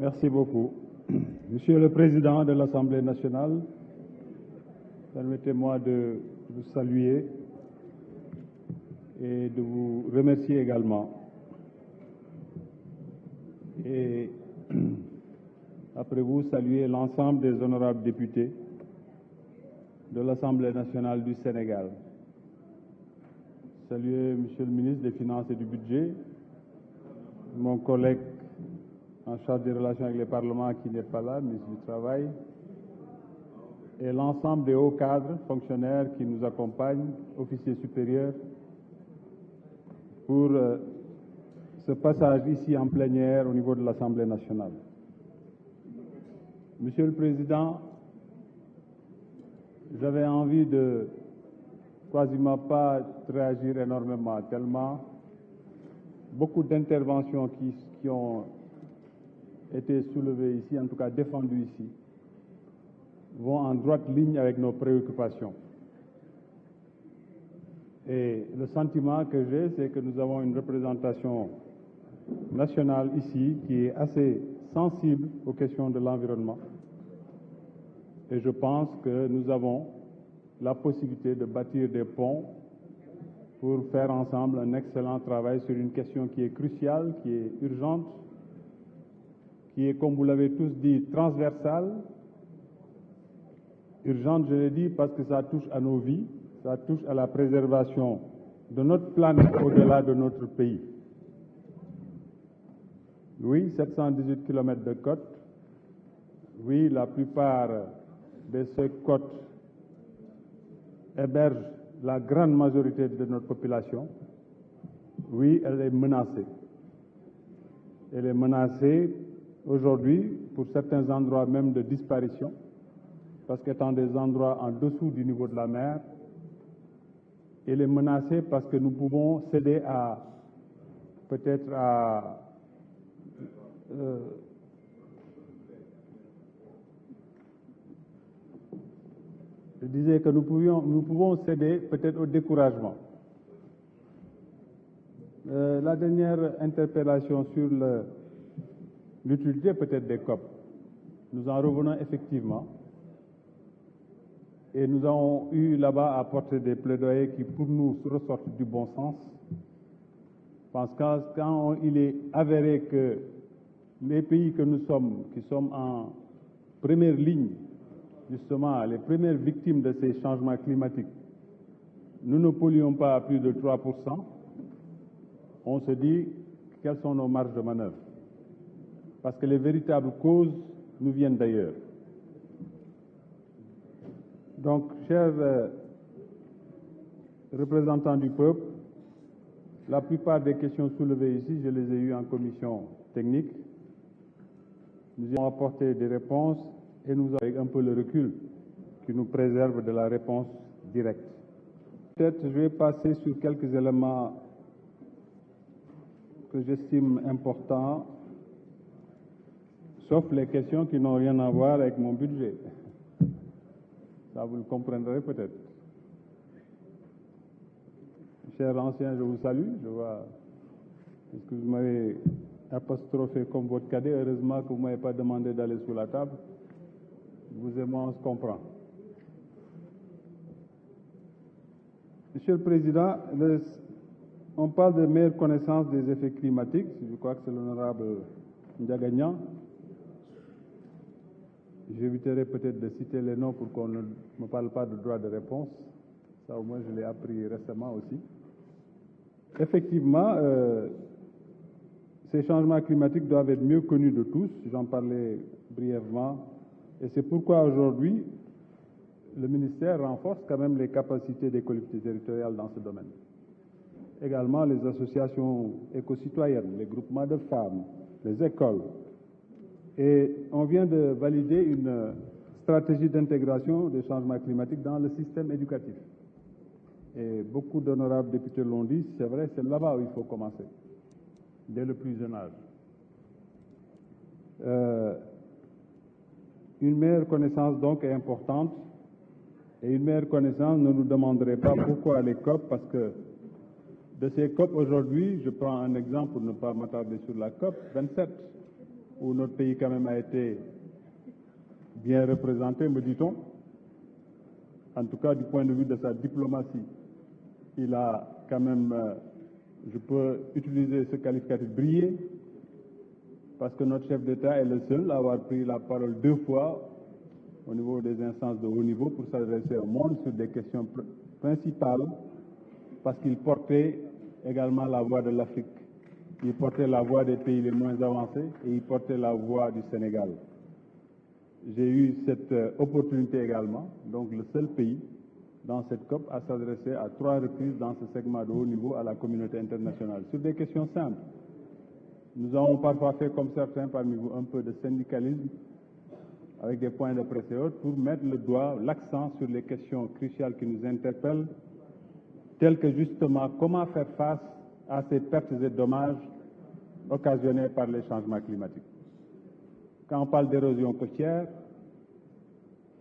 Merci beaucoup. Monsieur le Président de l'Assemblée nationale, permettez-moi de vous saluer et de vous remercier également. Et après vous, saluer l'ensemble des honorables députés de l'Assemblée nationale du Sénégal. Saluer Monsieur le ministre des Finances et du Budget, mon collègue en charge des relations avec les parlements qui n'est pas là, ministre du Travail, et l'ensemble des hauts cadres, fonctionnaires qui nous accompagnent, officiers supérieurs, pour ce passage ici en plénière au niveau de l'Assemblée nationale. Monsieur le Président, j'avais envie de quasiment pas réagir énormément, tellement beaucoup d'interventions qui ont été soulevées ici, en tout cas défendues ici, vont en droite ligne avec nos préoccupations. Et le sentiment que j'ai, c'est que nous avons une représentation nationale ici qui est assez sensible aux questions de l'environnement. Et je pense que nous avons la possibilité de bâtir des ponts pour faire ensemble un excellent travail sur une question qui est cruciale, qui est urgente, qui est, comme vous l'avez tous dit, transversale. Urgente, je l'ai dit, parce que ça touche à nos vies, ça touche à la préservation de notre planète au-delà de notre pays. Oui, 718 km de côte. Oui, la plupart de ces côtes hébergent la grande majorité de notre population. Oui, elle est menacée. Elle est menacée aujourd'hui, pour certains endroits même de disparition, parce qu'étant des endroits en dessous du niveau de la mer, elle est menacée parce que nous pouvons céder à, peut-être à, je disais que nous pouvons céder peut-être au découragement. La dernière interpellation sur l'utilité peut-être des COP, nous en revenons effectivement. Et nous avons eu là-bas à porter des plaidoyers qui, pour nous, ressortent du bon sens. Parce que quand il est avéré que les pays que nous sommes, qui sommes en première ligne, justement, les premières victimes de ces changements climatiques, nous ne polluons pas à plus de 3%, on se dit quelles sont nos marges de manœuvre. Parce que les véritables causes nous viennent d'ailleurs. Donc, chers représentants du peuple, la plupart des questions soulevées ici, je les ai eues en commission technique. Nous avons apporté des réponses et nous avons avec un peu le recul qui nous préserve de la réponse directe. Peut-être je vais passer sur quelques éléments que j'estime importants, sauf les questions qui n'ont rien à voir avec mon budget. Ça, vous le comprendrez peut-être. Chers anciens, je vous salue. Je vois que vous m'avez apostrophé comme votre cadet. Heureusement que vous ne m'avez pas demandé d'aller sous la table. Vous et moi, on se comprend. Monsieur le Président, on parle de meilleure connaissance des effets climatiques. Je crois que c'est l'honorable Ndiagagnan. J'éviterai peut-être de citer les noms pour qu'on ne me parle pas de droit de réponse. Ça, au moins, je l'ai appris récemment aussi. Effectivement, ces changements climatiques doivent être mieux connus de tous. J'en parlais brièvement. Et c'est pourquoi aujourd'hui, le ministère renforce quand même les capacités des collectivités territoriales dans ce domaine. Également, les associations éco-citoyennes, les groupements de femmes, les écoles. Et on vient de valider une stratégie d'intégration des changements climatiques dans le système éducatif. Et beaucoup d'honorables députés l'ont dit, c'est vrai, c'est là-bas où il faut commencer, dès le plus jeune âge. Une meilleure connaissance donc est importante, et une meilleure connaissance ne nous demanderait pas pourquoi les COP, parce que de ces COP aujourd'hui, je prends un exemple pour ne pas m'attarder sur la COP 27. où notre pays quand même a été bien représenté, me dit-on. En tout cas, du point de vue de sa diplomatie, il a quand même, je peux utiliser ce qualificatif, brillé, parce que notre chef d'État est le seul à avoir pris la parole 2 fois au niveau des instances de haut niveau pour s'adresser au monde sur des questions principales, parce qu'il portait également la voix de l'Afrique. Il portait la voix des pays les moins avancés et il portait la voix du Sénégal. J'ai eu cette opportunité également, donc le seul pays dans cette COP à s'adresser à 3 reprises dans ce segment de haut niveau à la communauté internationale sur des questions simples. Nous avons parfois fait, comme certains parmi vous, un peu de syndicalisme avec des points de presse et autres pour mettre le doigt, l'accent sur les questions cruciales qui nous interpellent, telles que justement comment faire face à ces pertes et dommages occasionnés par les changements climatiques. Quand on parle d'érosion côtière,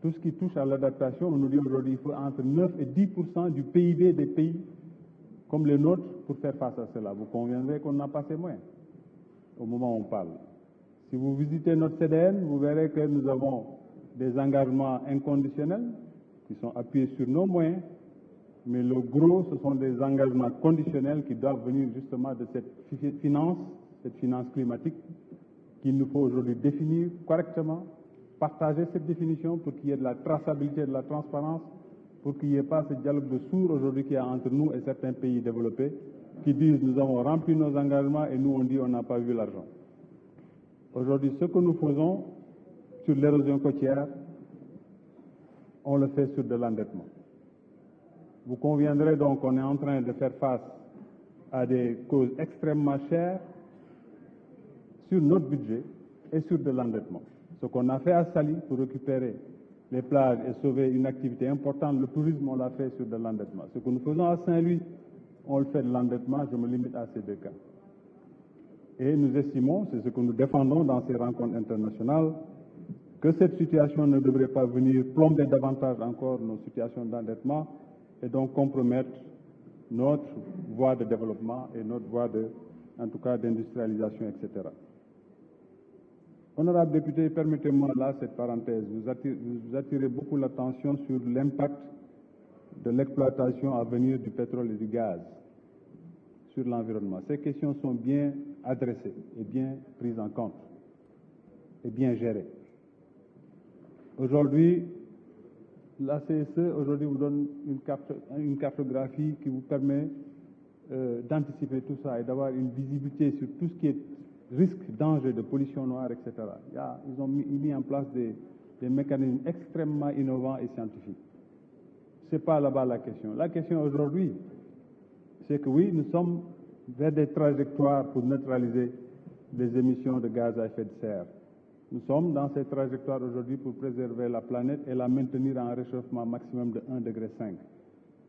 tout ce qui touche à l'adaptation, on nous dit aujourd'hui qu'il faut entre 9 et 10% du PIB des pays comme les nôtres pour faire face à cela. Vous conviendrez qu'on n'a pas ces moyens au moment où on parle. Si vous visitez notre CDN, vous verrez que nous avons des engagements inconditionnels qui sont appuyés sur nos moyens, mais le gros, ce sont des engagements conditionnels qui doivent venir justement de cette finance climatique qu'il nous faut aujourd'hui définir correctement, partager cette définition pour qu'il y ait de la traçabilité, de la transparence, pour qu'il n'y ait pas ce dialogue de sourds aujourd'hui qu'il y a entre nous et certains pays développés qui disent nous avons rempli nos engagements et nous on dit on n'a pas vu l'argent. Aujourd'hui, ce que nous faisons sur l'érosion côtière, on le fait sur de l'endettement. Vous conviendrez donc qu'on est en train de faire face à des causes extrêmement chères sur notre budget et sur de l'endettement. Ce qu'on a fait à Saly pour récupérer les plages et sauver une activité importante, le tourisme, on l'a fait sur de l'endettement. Ce que nous faisons à Saint-Louis, on le fait de l'endettement, je me limite à ces 2 cas. Et nous estimons, c'est ce que nous défendons dans ces rencontres internationales, que cette situation ne devrait pas venir plomber davantage encore nos situations d'endettement et donc compromettre notre voie de développement et notre voie en tout cas d'industrialisation, etc. Honorable député, permettez-moi là cette parenthèse. Vous attirez beaucoup l'attention sur l'impact de l'exploitation à venir du pétrole et du gaz sur l'environnement. Ces questions sont bien adressées et bien prises en compte et bien gérées. Aujourd'hui, la CSE vous donne une cartographie qui vous permet d'anticiper tout ça et d'avoir une visibilité sur tout ce qui est risque, danger de pollution noire, etc. Ils ont mis en place des mécanismes extrêmement innovants et scientifiques. Ce n'est pas là-bas la question. La question aujourd'hui, c'est que oui, nous sommes vers des trajectoires pour neutraliser les émissions de gaz à effet de serre. Nous sommes dans ces trajectoires aujourd'hui pour préserver la planète et la maintenir en réchauffement maximum de 1,5 degré.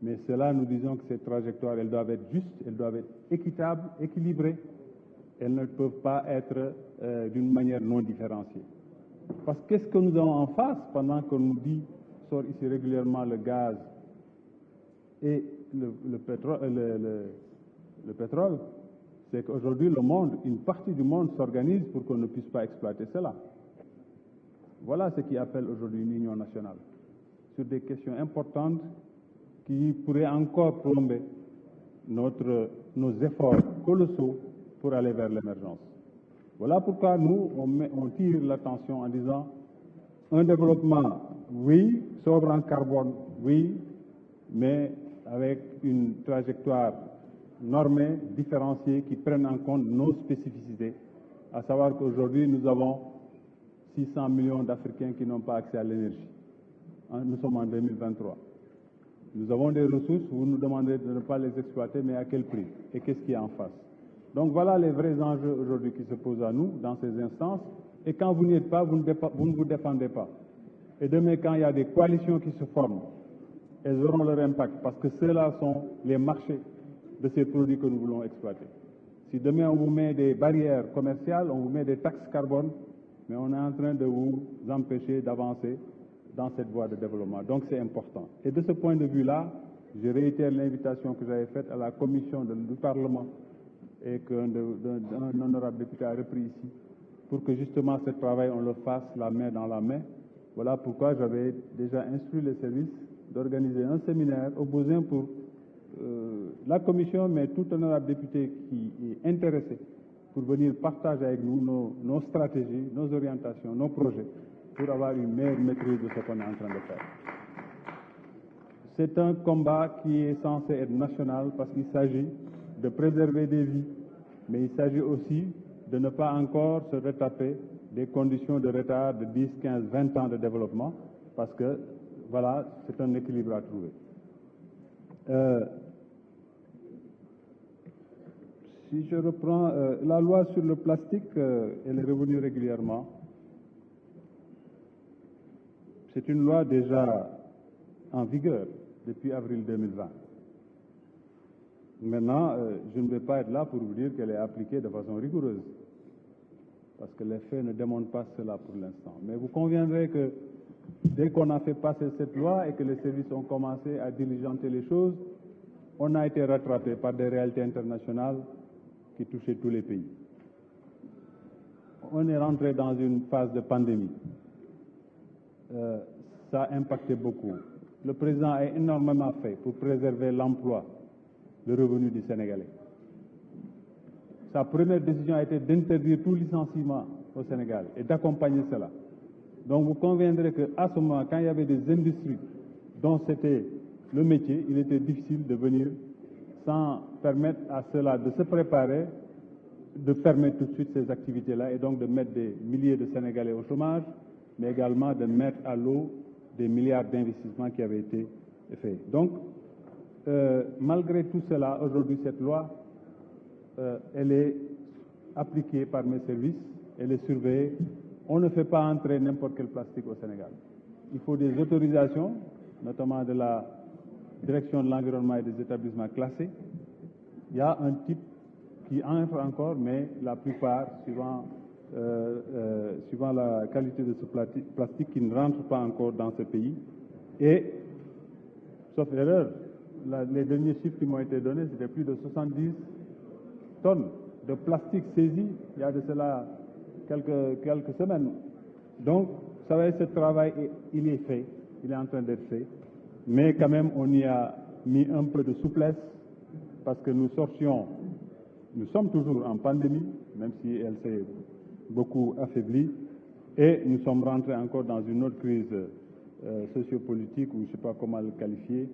Mais cela, nous disons que ces trajectoires, elles doivent être justes, elles doivent être équitables, équilibrées. Elles ne peuvent pas être d'une manière non différenciée. Parce que qu'est-ce que nous avons en face pendant qu'on nous dit, sort ici régulièrement le gaz et le pétrole, c'est qu'aujourd'hui le monde, une partie du monde s'organise pour qu'on ne puisse pas exploiter cela. Voilà ce qui appelle aujourd'hui une union nationale sur des questions importantes qui pourraient encore plomber nos efforts colossaux pour aller vers l'émergence. Voilà pourquoi nous, on tire l'attention en disant un développement, oui, sobre en carbone, oui, mais avec une trajectoire normée, différenciée, qui prenne en compte nos spécificités, à savoir qu'aujourd'hui, nous avons 600 millions d'Africains qui n'ont pas accès à l'énergie. Nous sommes en 2023. Nous avons des ressources, vous nous demandez de ne pas les exploiter, mais à quel prix? Et qu'est-ce qu'il y a en face? Donc voilà les vrais enjeux aujourd'hui qui se posent à nous dans ces instances. Et quand vous n'y êtes pas, vous ne vous défendez pas. Et demain, quand il y a des coalitions qui se forment, elles auront leur impact parce que ceux-là sont les marchés de ces produits que nous voulons exploiter. Si demain on vous met des barrières commerciales, on vous met des taxes carbone, mais on est en train de vous empêcher d'avancer dans cette voie de développement. Donc c'est important. Et de ce point de vue-là, je réitère l'invitation que j'avais faite à la commission du Parlement et qu'un honorable député a repris ici, pour que justement ce travail, on le fasse la main dans la main. Voilà pourquoi j'avais déjà instruit les services d'organiser un séminaire au besoin pour la commission, mais tout honorable député qui est intéressé pour venir partager avec nous nos stratégies, nos orientations, nos projets, pour avoir une meilleure maîtrise de ce qu'on est en train de faire. C'est un combat qui est censé être national parce qu'il s'agit de préserver des vies, mais il s'agit aussi de ne pas encore se retaper des conditions de retard de 10, 15, 20 ans de développement, parce que, voilà, c'est un équilibre à trouver. Si je reprends la loi sur le plastique, elle est revenue régulièrement. C'est une loi déjà en vigueur depuis avril 2020. Maintenant, je ne vais pas être là pour vous dire qu'elle est appliquée de façon rigoureuse, parce que les faits ne démontrent pas cela pour l'instant. Mais vous conviendrez que dès qu'on a fait passer cette loi et que les services ont commencé à diligenter les choses, on a été rattrapé par des réalités internationales qui touchaient tous les pays. On est rentré dans une phase de pandémie. Ça a impacté beaucoup. Le président a énormément fait pour préserver l'emploi, le revenu du Sénégalais. Sa première décision a été d'interdire tout licenciement au Sénégal et d'accompagner cela. Donc vous conviendrez qu'à ce moment, quand il y avait des industries dont c'était le métier, il était difficile de venir sans permettre à cela de se préparer, de fermer tout de suite ces activités-là et donc de mettre des milliers de Sénégalais au chômage, mais également de mettre à l'eau des milliards d'investissements qui avaient été faits. Donc, malgré tout cela, aujourd'hui, cette loi, elle est appliquée par mes services, elle est surveillée. On ne fait pas entrer n'importe quel plastique au Sénégal. Il faut des autorisations, notamment de la direction de l'environnement et des établissements classés. Il y a un type qui entre encore, mais la plupart, suivant la qualité de ce plastique, qui ne rentre pas encore dans ce pays. Et, sauf erreur, les derniers chiffres qui m'ont été donnés, c'était plus de 70 tonnes de plastique saisi il y a de cela quelques semaines. Donc, vous savez, ce travail, il est fait, il est en train d'être fait, mais quand même, on y a mis un peu de souplesse parce que nous sommes toujours en pandémie, même si elle s'est beaucoup affaiblie, et nous sommes rentrés encore dans une autre crise sociopolitique, ou je ne sais pas comment le qualifier,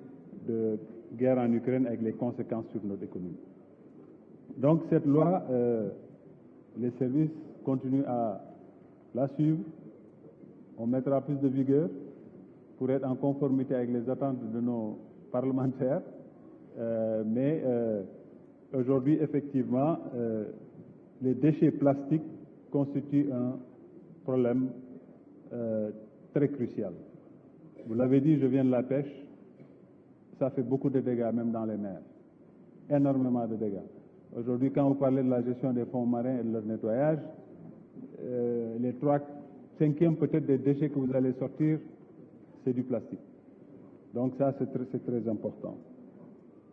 de guerre en Ukraine avec les conséquences sur notre économie. Donc cette loi, les services continuent à la suivre. On mettra plus de vigueur pour être en conformité avec les attentes de nos parlementaires. Mais aujourd'hui, effectivement, les déchets plastiques constituent un problème très crucial. Vous l'avez dit, je viens de la pêche. Ça fait beaucoup de dégâts, même dans les mers. Énormément de dégâts. Aujourd'hui, quand vous parlez de la gestion des fonds marins et de leur nettoyage, les 3/5 peut-être des déchets que vous allez sortir, c'est du plastique. Donc ça, c'est très important.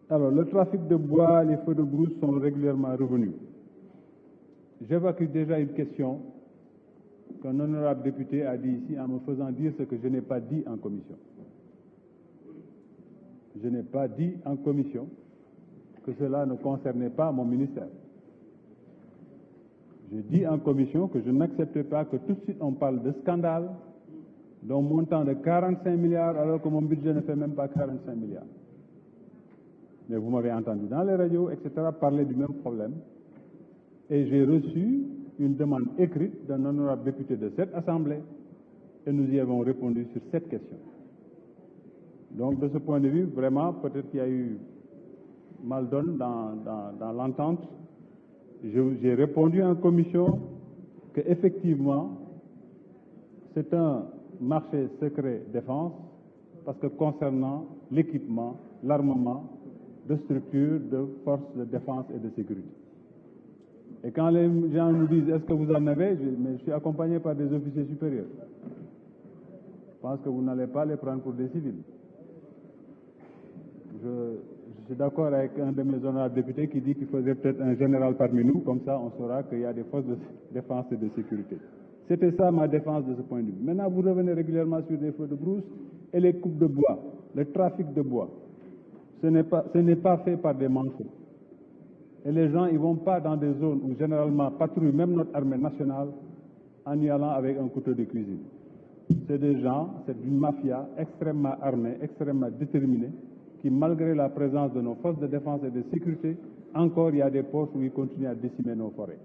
Alors, le trafic de bois, les feux de brousse sont régulièrement revenus. J'évacue déjà une question qu'un honorable député a dit ici en me faisant dire ce que je n'ai pas dit en commission. Je n'ai pas dit en commission que cela ne concernait pas mon ministère. J'ai dit en commission que je n'acceptais pas que tout de suite on parle de scandale d'un montant de 45 milliards alors que mon budget ne fait même pas 45 milliards. Mais vous m'avez entendu dans les radios, etc., parler du même problème. Et j'ai reçu une demande écrite d'un honorable député de cette Assemblée et nous y avons répondu sur cette question. Donc, de ce point de vue, vraiment, peut-être qu'il y a eu mal donne dans l'entente. J'ai répondu en commission qu'effectivement, c'est un marché secret défense parce que concernant l'équipement, l'armement de structures de forces de défense et de sécurité. Et quand les gens nous disent « est-ce que vous en avez ?» mais je suis accompagné par des officiers supérieurs. Je pense que vous n'allez pas les prendre pour des civils. Je Je suis d'accord avec un de mes honorables députés qui dit qu'il faudrait peut-être un général parmi nous, comme ça on saura qu'il y a des forces de défense et de sécurité. C'était ça ma défense de ce point de vue. Maintenant, vous revenez régulièrement sur les feux de brousse et les coupes de bois, le trafic de bois. Ce n'est pas fait par des manchots. Et les gens, ils ne vont pas dans des zones où généralement patrouille même notre armée nationale en y allant avec un couteau de cuisine. C'est des gens, c'est une mafia extrêmement armée, extrêmement déterminée, qui malgré la présence de nos forces de défense et de sécurité, encore il y a des postes où ils continuent à décimer nos forêts.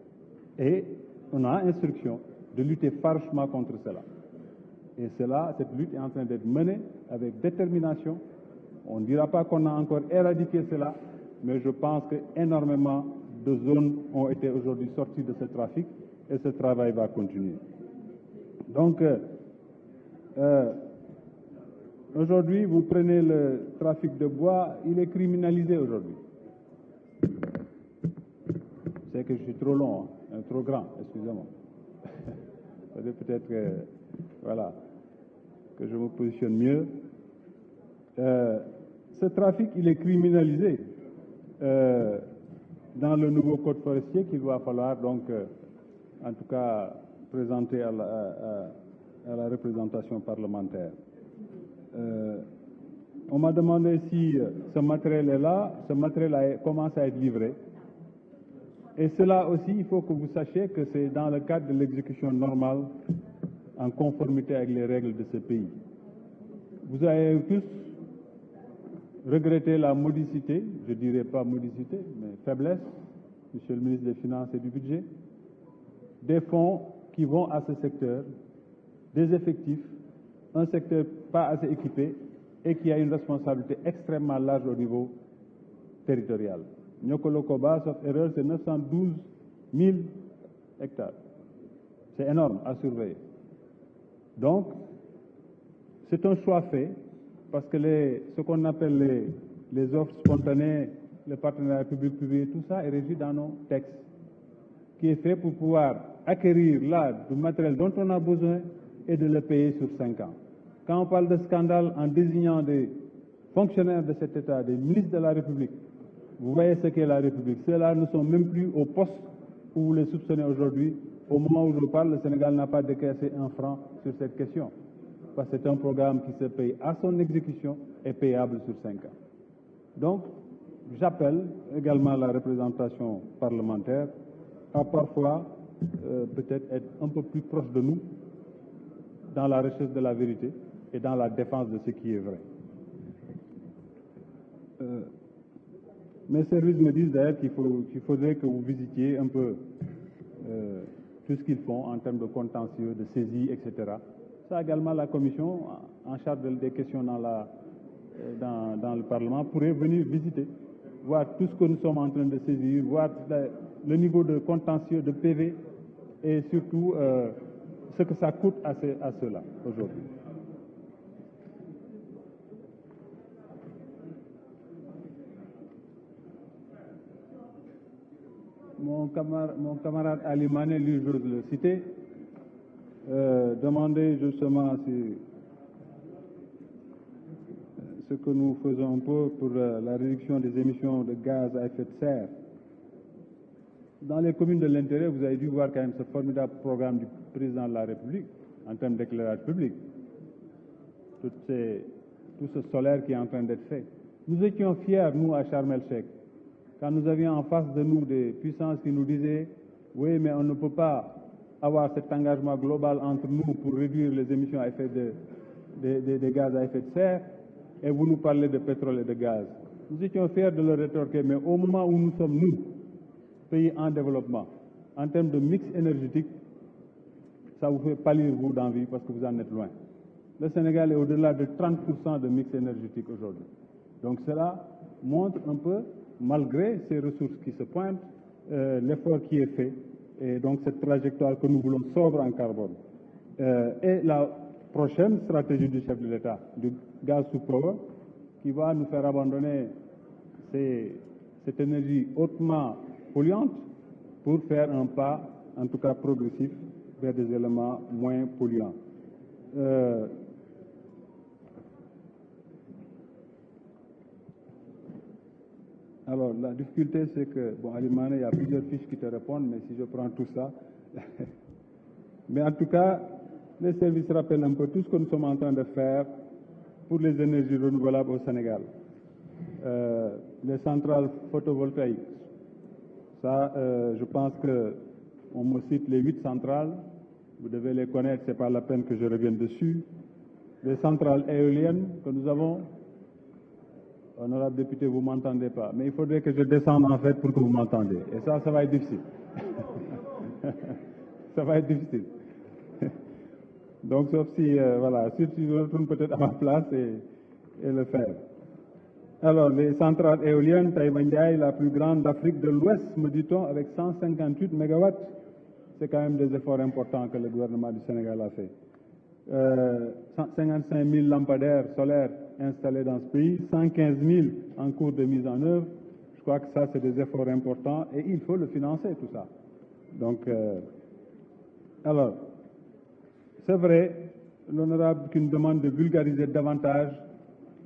Et on a instruction de lutter farouchement contre cela. Et cette lutte est en train d'être menée avec détermination. On ne dira pas qu'on a encore éradiqué cela, mais je pense qu'énormément de zones ont été aujourd'hui sorties de ce trafic et ce travail va continuer. Donc, aujourd'hui, vous prenez le trafic de bois, il est criminalisé aujourd'hui. C'est que je suis trop long, hein, trop grand, excusez-moi. Peut-être que, voilà, que je me positionne mieux. Ce trafic, il est criminalisé dans le nouveau code forestier qu'il va falloir donc, en tout cas, présenter à la représentation parlementaire. On m'a demandé si ce matériel est là, ce matériel commence à être livré. Et cela aussi, il faut que vous sachiez que c'est dans le cadre de l'exécution normale, en conformité avec les règles de ce pays. Vous avez tous regretté la modicité, je ne dirais pas modicité, mais faiblesse, Monsieur le ministre des Finances et du Budget, des fonds qui vont à ce secteur, des effectifs, un secteur pas assez équipé et qui a une responsabilité extrêmement large au niveau territorial. Nyokolo-Koba, sauf erreur, c'est 912 000 hectares. C'est énorme à surveiller. Donc, c'est un choix fait parce que ce qu'on appelle les offres spontanées, le partenariat public-privé, tout ça est régi dans nos textes, qui est fait pour pouvoir acquérir là du matériel dont on a besoin et de le payer sur 5 ans. Quand on parle de scandale en désignant des fonctionnaires de cet État, des ministres de la République, vous voyez ce qu'est la République. Ceux-là ne sont même plus au poste où vous les soupçonnez aujourd'hui. Au moment où je parle, le Sénégal n'a pas décaissé un franc sur cette question. Parce que c'est un programme qui se paye à son exécution et payable sur 5 ans. Donc, j'appelle également la représentation parlementaire à parfois peut-être être un peu plus proche de nous dans la recherche de la vérité et dans la défense de ce qui est vrai. Mes services me disent d'ailleurs qu'il faudrait que vous visitiez un peu tout ce qu'ils font en termes de contentieux, de saisie, etc. Ça également, la commission en charge des questions dans le Parlement pourrait venir visiter, voir tout ce que nous sommes en train de saisir, voir le niveau de contentieux, de PV et surtout ce que ça coûte à ceux-là aujourd'hui. Mon camarade Ali Mané, lui, j'ose le citer, demandait justement ce que nous faisons un peu pour la réduction des émissions de gaz à effet de serre. Dans les communes de l'intérieur, vous avez dû voir quand même ce formidable programme du président de la République en termes d'éclairage public. Tout ce solaire qui est en train d'être fait. Nous étions fiers, nous, à Sharm el-Sheikh, quand nous avions en face de nous des puissances qui nous disaient « Oui, mais on ne peut pas avoir cet engagement global entre nous pour réduire les émissions à effet des gaz à effet de serre, et vous nous parlez de pétrole et de gaz. » Nous étions fiers de le rétorquer, mais au moment où nous sommes, nous, pays en développement, en termes de mix énergétique, ça vous fait pâlir, vous, d'envie, parce que vous en êtes loin. Le Sénégal est au-delà de 30% de mix énergétique aujourd'hui. Donc cela montre un peu, malgré ces ressources qui se pointent, l'effort qui est fait, et donc cette trajectoire que nous voulons sobre en carbone. Et la prochaine stratégie du chef de l'État, du gaz sous power, qui va nous faire abandonner cette énergie hautement polluante pour faire un pas, en tout cas progressif, vers des éléments moins polluants. Alors, la difficulté, c'est que, bon, à Limane, il y a plusieurs fiches qui te répondent, mais si je prends tout ça... Mais en tout cas, les services rappellent un peu tout ce que nous sommes en train de faire pour les énergies renouvelables au Sénégal. Les centrales photovoltaïques, ça, je pense qu'on me cite les 8 centrales, vous devez les connaître, ce n'est pas la peine que je revienne dessus. Les centrales éoliennes que nous avons, honorable député, vous ne m'entendez pas, mais il faudrait que je descende en fait pour que vous m'entendiez. Et ça va être difficile. Ça va être difficile. Donc, sauf si, voilà, si je retourne peut-être à ma place et le faire. Alors, les centrales éoliennes, Taïwandiaï, la plus grande d'Afrique de l'Ouest, me dit-on, avec 158 mégawatts. C'est quand même des efforts importants que le gouvernement du Sénégal a fait. 55 000 lampadaires solaires installés dans ce pays, 115 000 en cours de mise en œuvre. Je crois que ça, c'est des efforts importants et il faut le financer, tout ça. Donc, alors, c'est vrai, l'honorable qui nous demande de vulgariser davantage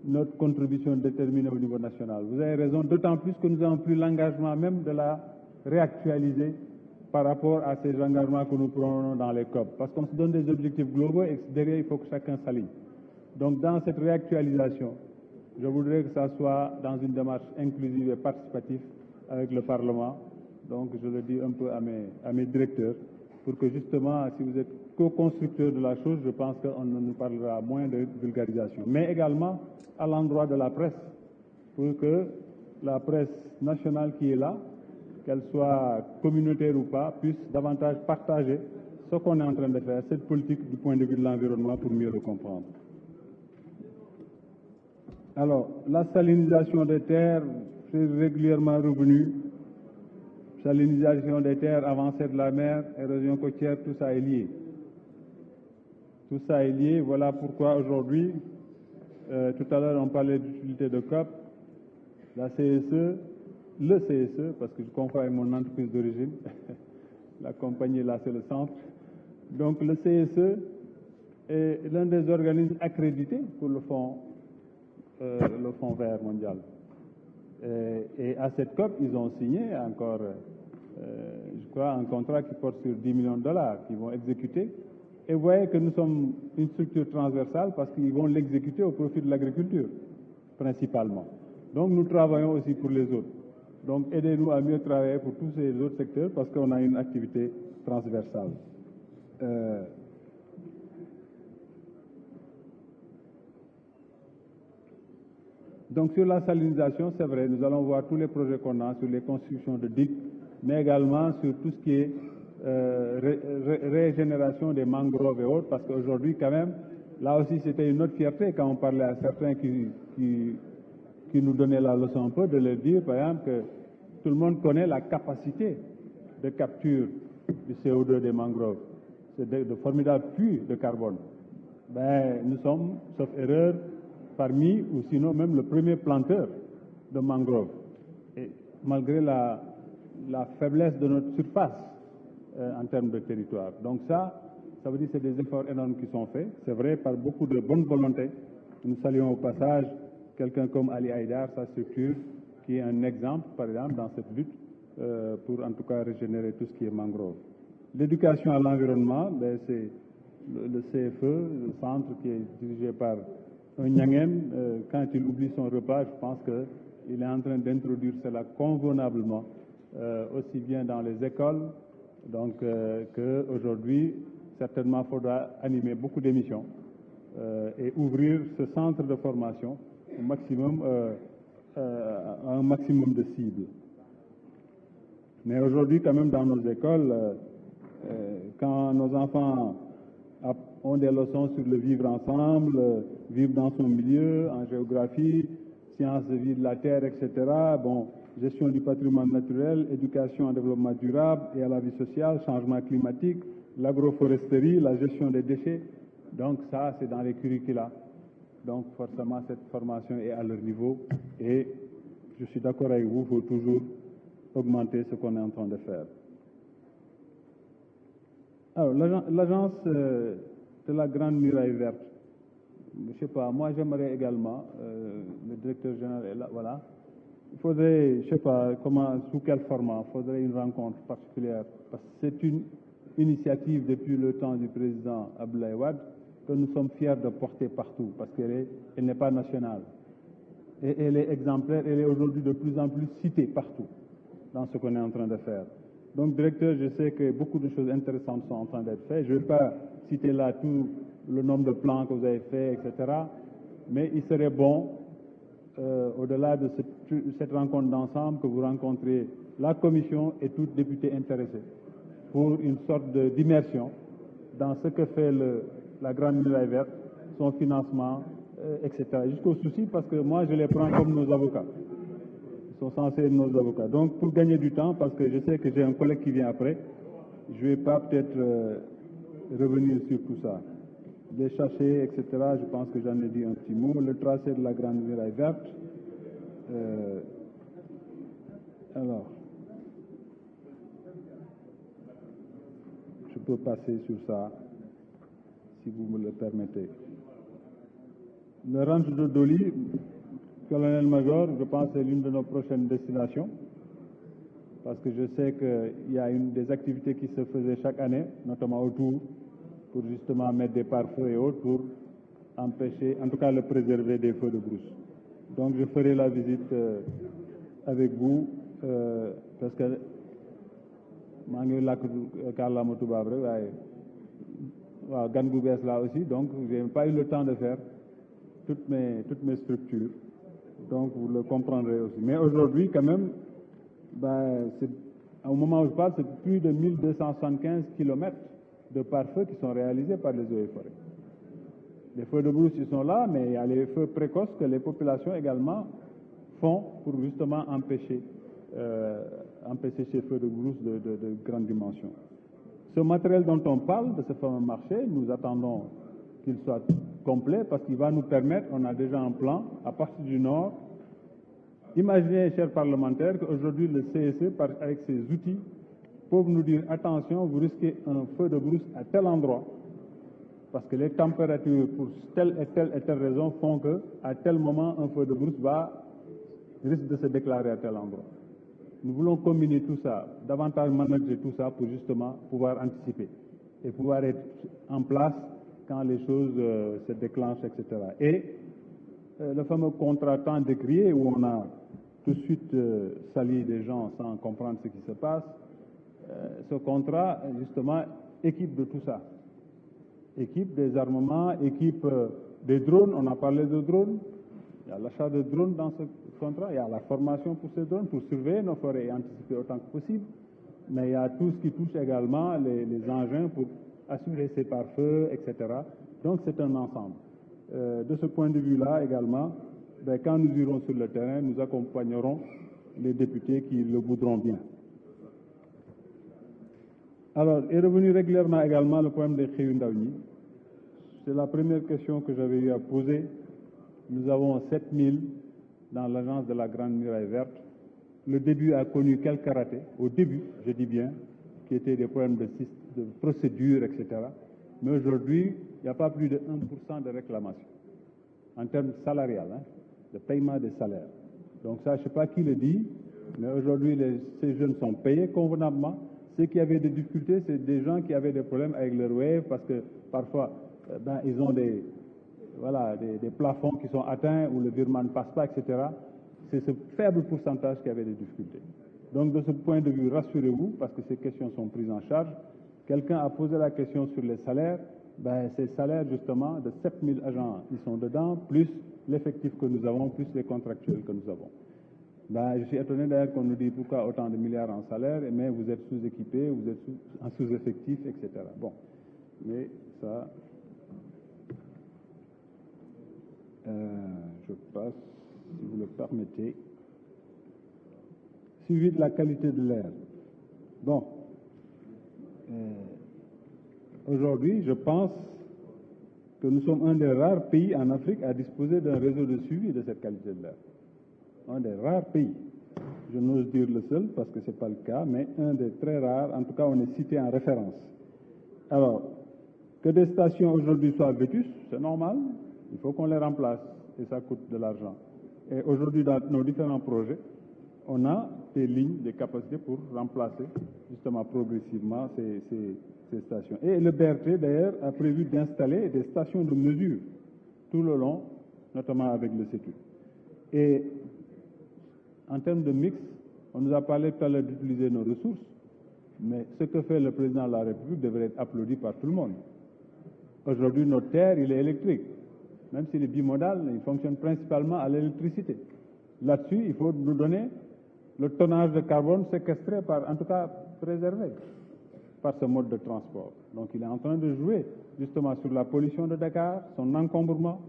notre contribution déterminée au niveau national. Vous avez raison, d'autant plus que nous avons pris l'engagement même de la réactualiser par rapport à ces engagements que nous prenons dans les COP. Parce qu'on se donne des objectifs globaux et derrière, il faut que chacun s'aligne. Donc, dans cette réactualisation, je voudrais que ça soit dans une démarche inclusive et participative avec le Parlement. Donc, je le dis un peu à mes directeurs, pour que justement, si vous êtes co-constructeur de la chose, je pense qu'on nous parlera moins de vulgarisation. Mais également à l'endroit de la presse, pour que la presse nationale qui est là, qu'elle soit communautaire ou pas, puisse davantage partager ce qu'on est en train de faire, cette politique du point de vue de l'environnement pour mieux le comprendre. Alors, la salinisation des terres, c'est régulièrement revenu. Salinisation des terres, avancée de la mer, érosion côtière, tout ça est lié. Tout ça est lié. Voilà pourquoi aujourd'hui, tout à l'heure on parlait d'utilité de COP, la CSE, le CSE, parce que je confonds avec mon entreprise d'origine, la compagnie là c'est le centre. Donc le CSE est l'un des organismes accrédités pour le fonds vert mondial. Et à cette COP, ils ont signé encore, je crois, un contrat qui porte sur 10 millions de dollars qu'ils vont exécuter. Et vous voyez que nous sommes une structure transversale parce qu'ils vont l'exécuter au profit de l'agriculture, principalement. Donc nous travaillons aussi pour les autres. Donc aidez-nous à mieux travailler pour tous ces autres secteurs parce qu'on a une activité transversale. Donc sur la salinisation, c'est vrai, nous allons voir tous les projets qu'on a sur les constructions de digues, mais également sur tout ce qui est régénération des mangroves et autres, parce qu'aujourd'hui quand même, là aussi c'était une autre fierté quand on parlait à certains qui nous donnaient la leçon un peu, de leur dire par exemple que tout le monde connaît la capacité de capture du CO2 des mangroves. C'est de formidables puits de carbone. Ben, nous sommes, sauf erreur, parmi, ou sinon même le premier planteur de mangroves. Et malgré la faiblesse de notre surface en termes de territoire. Donc ça veut dire que c'est des efforts énormes qui sont faits. C'est vrai, par beaucoup de bonne volonté. Nous saluons au passage quelqu'un comme Ali Haïdar, sa structure, qui est un exemple, par exemple, dans cette lutte pour en tout cas régénérer tout ce qui est mangrove. L'éducation à l'environnement, ben, c'est le CFE, le centre qui est dirigé par un Nyangem. Quand il oublie son repas, je pense qu'il est en train d'introduire cela convenablement, aussi bien dans les écoles, donc qu'aujourd'hui, certainement, il faudra animer beaucoup d'émissions et ouvrir ce centre de formation au maximum, un maximum de cibles. Mais aujourd'hui, quand même, dans nos écoles, quand nos enfants ont des leçons sur le vivre ensemble, vivre dans son milieu, en géographie, sciences de vie de la terre, etc., bon, gestion du patrimoine naturel, éducation en développement durable et à la vie sociale, changement climatique, l'agroforesterie, la gestion des déchets. Donc ça, c'est dans les curricula. Donc forcément, cette formation est à leur niveau et je suis d'accord avec vous, il faut toujours augmenter ce qu'on est en train de faire. Alors, l'agence de la Grande Muraille Verte, je ne sais pas, moi j'aimerais également, le directeur général est là, voilà, il faudrait, je ne sais pas comment, sous quel format, il faudrait une rencontre particulière, parce que c'est une initiative depuis le temps du président Abdoulaye Wade que nous sommes fiers de porter partout, parce qu'elle n'est pas nationale. Et elle est exemplaire, elle est aujourd'hui de plus en plus citée partout dans ce qu'on est en train de faire. Donc, directeur, je sais que beaucoup de choses intéressantes sont en train d'être faites. Je ne vais pas citer là tout le nombre de plans que vous avez faits, etc. Mais il serait bon, au-delà de cette rencontre d'ensemble, que vous rencontriez la Commission et tout député intéressé pour une sorte d'immersion dans ce que fait la Grande Muraille Verte, son financement, etc. Jusqu'au souci, parce que moi, je les prends comme nos avocats. Ils sont censés être nos avocats. Donc, pour gagner du temps, parce que je sais que j'ai un collègue qui vient après, je ne vais pas peut-être revenir sur tout ça. Les chercher, etc., je pense que j'en ai dit un petit mot. Le tracé de la Grande Muraille Verte. Alors, je peux passer sur ça, si vous me le permettez. Le ranch de Doli, colonel-major, je pense que c'est l'une de nos prochaines destinations, parce que je sais qu'il y a des activités qui se faisaient chaque année, notamment autour, pour justement mettre des pare-feux et autres, pour empêcher, en tout cas le préserver des feux de brousse. Donc je ferai la visite avec vous, parce que là aussi, donc je n'ai pas eu le temps de faire toutes mes structures. Donc vous le comprendrez aussi. Mais aujourd'hui, quand même, au moment où je parle, c'est plus de 1275 km de pare-feu qui sont réalisés par les eaux et forêts. Les feux de brousse, ils sont là, mais il y a les feux précoces que les populations également font pour justement empêcher ces feux de brousse de grande dimension. Ce matériel dont on parle, de ce fameux marché, nous attendons qu'il soit complet parce qu'il va nous permettre, on a déjà un plan, à partir du nord. Imaginez, chers parlementaires, qu'aujourd'hui le CSE, avec ses outils, peuvent nous dire attention, vous risquez un feu de brousse à tel endroit, parce que les températures pour telle et telle raison font qu'à tel moment, un feu de brousse risque de se déclarer à tel endroit. Nous voulons combiner tout ça, davantage manager tout ça pour justement pouvoir anticiper et pouvoir être en place quand les choses se déclenchent, etc. Et le fameux contrat tant décrié où on a tout de suite sali des gens sans comprendre ce qui se passe, ce contrat, justement, équipe de tout ça. Équipe des armements, équipe des drones, on a parlé de drones, il y a l'achat de drones dans ce contrat, il y a la formation pour ces drones, pour surveiller nos forêts et anticiper autant que possible, mais il y a tout ce qui touche également les engins pour assurer ces pare-feux, etc. Donc c'est un ensemble. De ce point de vue-là également, quand nous irons sur le terrain, nous accompagnerons les députés qui le voudront bien. Alors, est revenu régulièrement également le problème des Khayundaouni. C'est la première question que j'avais eu à poser. Nous avons 7000 dans l'agence de la Grande Muraille Verte. Le début a connu quelques ratés, au début, je dis bien, qui étaient des problèmes de procédure, etc. Mais aujourd'hui, il n'y a pas plus de 1% de réclamation, en termes salarial, de paiement des salaires. Donc ça, je ne sais pas qui le dit, mais aujourd'hui, ces jeunes sont payés convenablement. Ceux qui avaient des difficultés, c'est des gens qui avaient des problèmes avec leur wave, parce que parfois, ils ont des plafonds qui sont atteints, ou le virement ne passe pas, etc. C'est ce faible pourcentage qui avait des difficultés. Donc, de ce point de vue, rassurez-vous, parce que ces questions sont prises en charge. Quelqu'un a posé la question sur les salaires. Ces salaires, justement, de 7000 agents, ils sont dedans, plus l'effectif que nous avons, plus les contractuels que nous avons. Je suis étonné d'ailleurs qu'on nous dise pourquoi autant de milliards en salaire, mais vous êtes sous-équipés, vous êtes en sous-effectif, etc. Bon, mais ça... je passe, si vous le permettez. Suivi de la qualité de l'air. Bon, aujourd'hui, je pense que nous sommes un des rares pays en Afrique à disposer d'un réseau de suivi de cette qualité de l'air. Un des rares pays. Je n'ose dire le seul parce que ce n'est pas le cas, mais un des très rares. En tout cas, on est cité en référence. Alors, que des stations aujourd'hui soient vétustes, c'est normal. Il faut qu'on les remplace et ça coûte de l'argent. Et aujourd'hui, dans nos différents projets, on a des lignes, des capacités pour remplacer justement progressivement ces stations. Et le BRT d'ailleurs a prévu d'installer des stations de mesure tout le long, notamment avec le CETU. Et en termes de mix, on nous a parlé tout à l'heure d'utiliser nos ressources, mais ce que fait le président de la République devrait être applaudi par tout le monde. Aujourd'hui, notre terre, il est électrique. Même s'il est bimodal, il fonctionne principalement à l'électricité. Là-dessus, il faut nous donner le tonnage de carbone séquestré, en tout cas préservé par ce mode de transport. Donc il est en train de jouer justement sur la pollution de Dakar, son encombrement,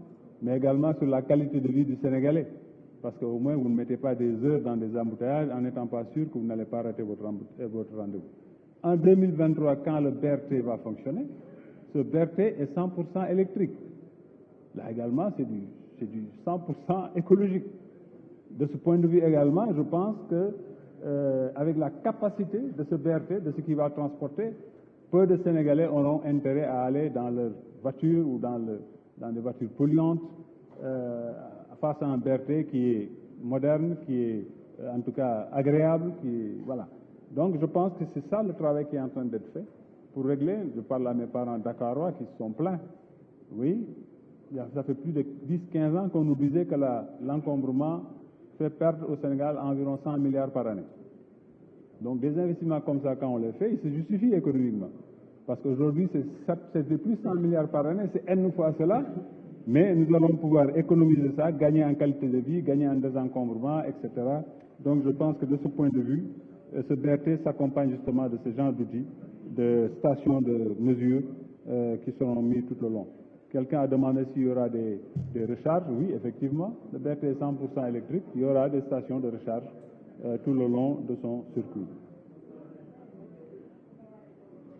mais également sur la qualité de vie du Sénégalais. Parce qu'au moins, vous ne mettez pas des heures dans des embouteillages en n'étant pas sûr que vous n'allez pas rater votre rendez-vous. En 2023, quand le BRT va fonctionner, ce BRT est 100% électrique. Là également, c'est du 100% écologique. De ce point de vue également, je pense que avec la capacité de ce BRT, de ce qui va transporter, peu de Sénégalais auront intérêt à aller dans leur voiture ou dans des voitures polluantes face à un BRT qui est moderne, qui est en tout cas agréable, voilà. Donc je pense que c'est ça le travail qui est en train d'être fait pour régler. Je parle à mes parents dakarois qui se sont plaints. Oui, ça fait plus de 10-15 ans qu'on nous disait que l'encombrement fait perdre au Sénégal environ 100 milliards par année. Donc des investissements comme ça, quand on les fait, ils se justifient économiquement. Parce qu'aujourd'hui, c'est de plus 100 milliards par année, c'est N fois cela, mais nous allons pouvoir économiser ça, gagner en qualité de vie, gagner en désencombrement, etc. Donc je pense que de ce point de vue, ce BRT s'accompagne justement de ce genre d'outils, de stations de mesure qui seront mis tout le long. Quelqu'un a demandé s'il y aura des recharges. Oui, effectivement, le BRT est 100% électrique. Il y aura des stations de recharge tout le long de son circuit.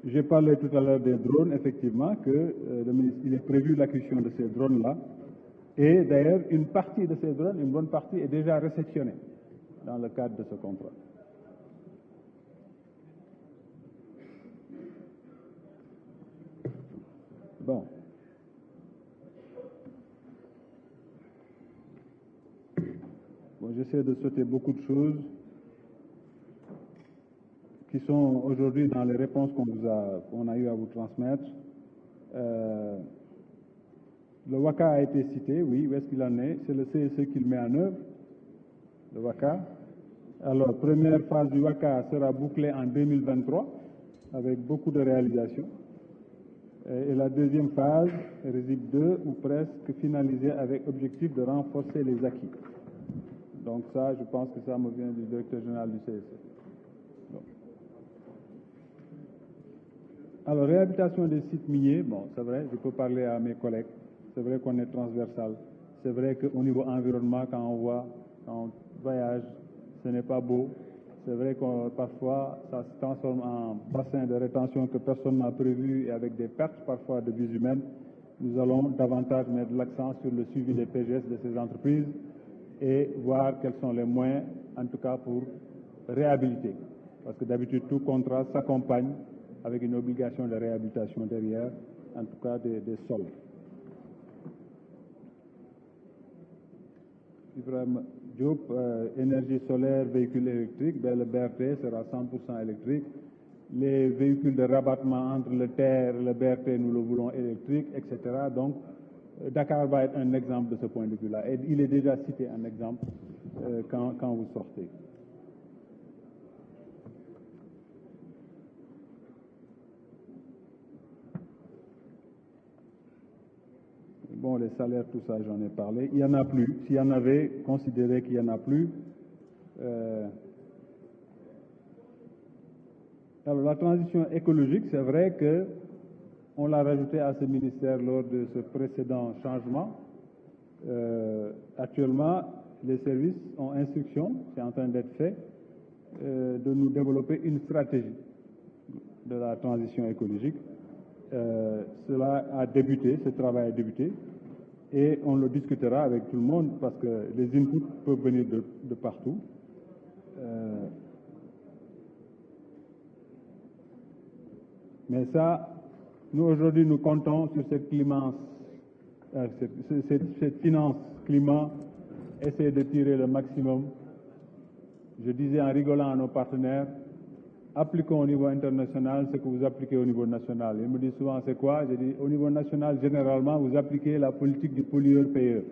J'ai parlé tout à l'heure des drones, effectivement, il est prévu l'acquisition de ces drones-là. Et d'ailleurs, une partie de ces drones, une bonne partie, est déjà réceptionnée dans le cadre de ce contrat. Bon. J'essaie de sauter beaucoup de choses qui sont aujourd'hui dans les réponses qu'on a eu à vous transmettre. Le WACA a été cité, oui, où est-ce qu'il en est? C'est le CSE qui le met en œuvre, le WACA. Alors, première phase du WACA sera bouclée en 2023, avec beaucoup de réalisations. Et la deuxième phase, RISIP 2, ou presque finalisée avec objectif de renforcer les acquis. Donc ça, je pense que ça me vient du directeur général du CSE. Bon. Alors, réhabilitation des sites miniers, bon, c'est vrai, je peux parler à mes collègues. C'est vrai qu'on est transversal. C'est vrai qu'au niveau environnement, quand on voyage, ce n'est pas beau. C'est vrai que parfois, ça se transforme en bassin de rétention que personne n'a prévu et avec des pertes parfois de vies humaines. Nous allons davantage mettre l'accent sur le suivi des PGS de ces entreprises et voir quels sont les moyens, en tout cas pour réhabiliter. Parce que d'habitude, tout contrat s'accompagne avec une obligation de réhabilitation derrière, en tout cas des sols. Ibrahim Diop, énergie solaire, véhicules électriques, le BRT sera 100% électrique. Les véhicules de rabattement entre le TER et le BRT, nous le voulons électrique, etc. Donc, Dakar va être un exemple de ce point de vue-là. Et il est déjà cité un exemple quand vous sortez. Bon, les salaires, tout ça, j'en ai parlé. Il n'y en a plus. S'il y en avait, considérez qu'il n'y en a plus. Alors, la transition écologique, c'est vrai qu'on l'a rajouté à ce ministère lors de ce précédent changement. Actuellement, les services ont instruction, c'est en train d'être fait, de nous développer une stratégie de la transition écologique. Cela a débuté, ce travail a débuté, et on le discutera avec tout le monde parce que les inputs peuvent venir de partout. Mais ça, nous aujourd'hui, nous comptons sur cette finance climat, essayer de tirer le maximum Je disais en rigolant à nos partenaires, appliquons au niveau international ce que vous appliquez au niveau national. Ils me disent souvent, c'est quoi? Je dis, au niveau national, généralement, vous appliquez la politique du pollueur-payeur.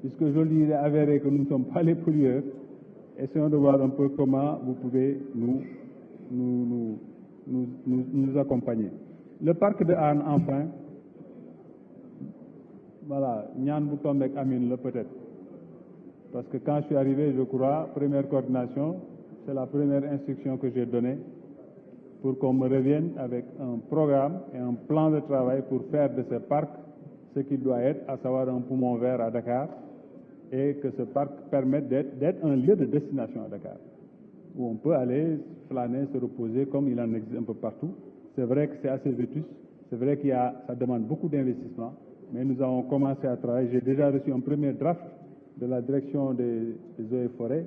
Puisque aujourd'hui, il est avéré que nous ne sommes pas les pollueurs, essayons de voir un peu comment vous pouvez nous accompagner. Le parc de Hann, enfin, voilà, ñaan bu tombe ak Amine la peut-être. Parce que quand je suis arrivé, je crois, première coordination, c'est la première instruction que j'ai donnée pour qu'on me revienne avec un programme et un plan de travail pour faire de ce parc ce qu'il doit être, à savoir un poumon vert à Dakar, et que ce parc permette d'être un lieu de destination à Dakar, où on peut aller flâner, se reposer, comme il en existe un peu partout. C'est vrai que c'est assez vétuste, c'est vrai ça demande beaucoup d'investissement, mais nous avons commencé à travailler. J'ai déjà reçu un premier draft de la direction des eaux et forêts.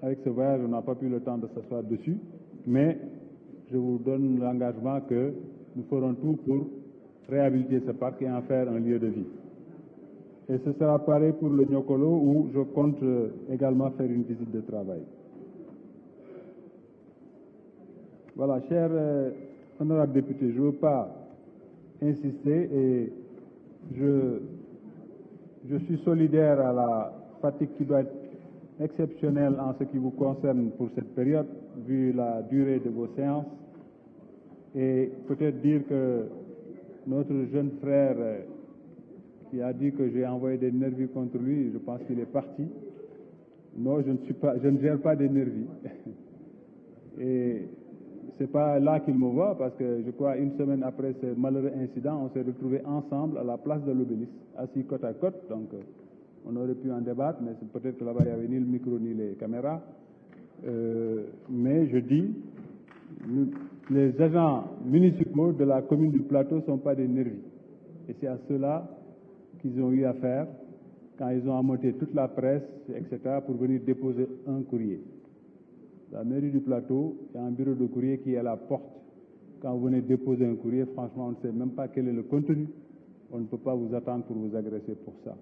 Avec ce voyage, on n'a pas eu le temps de s'asseoir dessus, mais je vous donne l'engagement que nous ferons tout pour réhabiliter ce parc et en faire un lieu de vie. Et ce sera pareil pour le Niokolo, où je compte également faire une visite de travail. Voilà, chers honorables députés, je ne veux pas insister et je suis solidaire à la fatigue qui doit être exceptionnelle en ce qui vous concerne pour cette période, vu la durée de vos séances. Et peut-être dire que notre jeune frère qui a dit que j'ai envoyé des nervis contre lui, je pense qu'il est parti. Non, je ne gère pas des nervis. Et c'est pas là qu'il me voit, parce que je crois une semaine après ce malheureux incident, on s'est retrouvés ensemble à la place de l'Obélisque, assis côte à côte. Donc on aurait pu en débattre, mais c'est peut-être que là-bas il n'y avait ni le micro ni les caméras. Mais je dis, les agents municipaux de la commune du Plateau ne sont pas des nervis. Et c'est à cela qu'ils ont eu affaire quand ils ont amonté toute la presse, etc., pour venir déposer un courrier. La mairie du Plateau, il y a un bureau de courrier qui est à la porte. Quand vous venez déposer un courrier, franchement, on ne sait même pas quel est le contenu. On ne peut pas vous attendre pour vous agresser pour ça.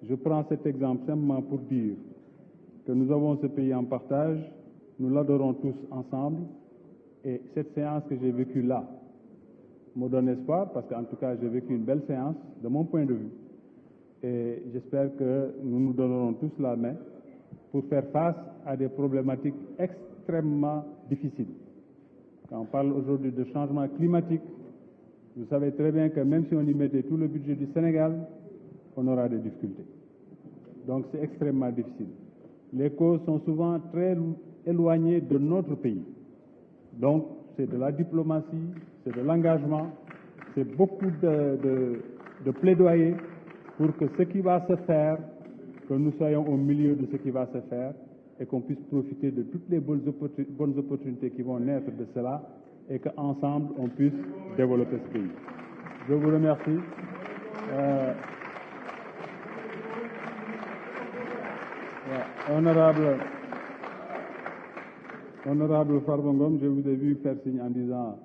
Je prends cet exemple simplement pour dire que nous avons ce pays en partage, nous l'adorons tous ensemble, et cette séance que j'ai vécue là me donne espoir, parce qu'en tout cas, j'ai vécu une belle séance, de mon point de vue. Et j'espère que nous nous donnerons tous la main pour faire face à des problématiques extrêmement difficiles. Quand on parle aujourd'hui de changement climatique, vous savez très bien que même si on y mettait tout le budget du Sénégal, on aura des difficultés. Donc c'est extrêmement difficile. Les causes sont souvent très éloignées de notre pays. Donc c'est de la diplomatie, c'est de l'engagement, c'est beaucoup de plaidoyer pour que ce qui va se faire, que nous soyons au milieu de ce qui va se faire et qu'on puisse profiter de toutes les bonnes opportunités qui vont naître de cela et qu'ensemble on puisse développer ce pays. Je vous remercie. Honorable Farbongom, je vous ai vu faire signe en disant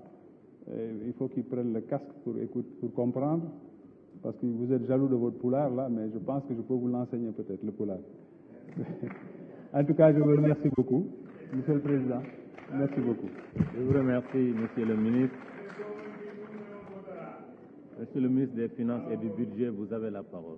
il faut qu'il prenne le casque pour comprendre, parce que vous êtes jaloux de votre poulard là, mais je pense que je peux vous l'enseigner peut-être, le poulard. En tout cas, je vous remercie beaucoup, Monsieur le Président. Merci beaucoup. Je vous remercie, Monsieur le Ministre. Monsieur le Ministre des Finances et du Budget, vous avez la parole.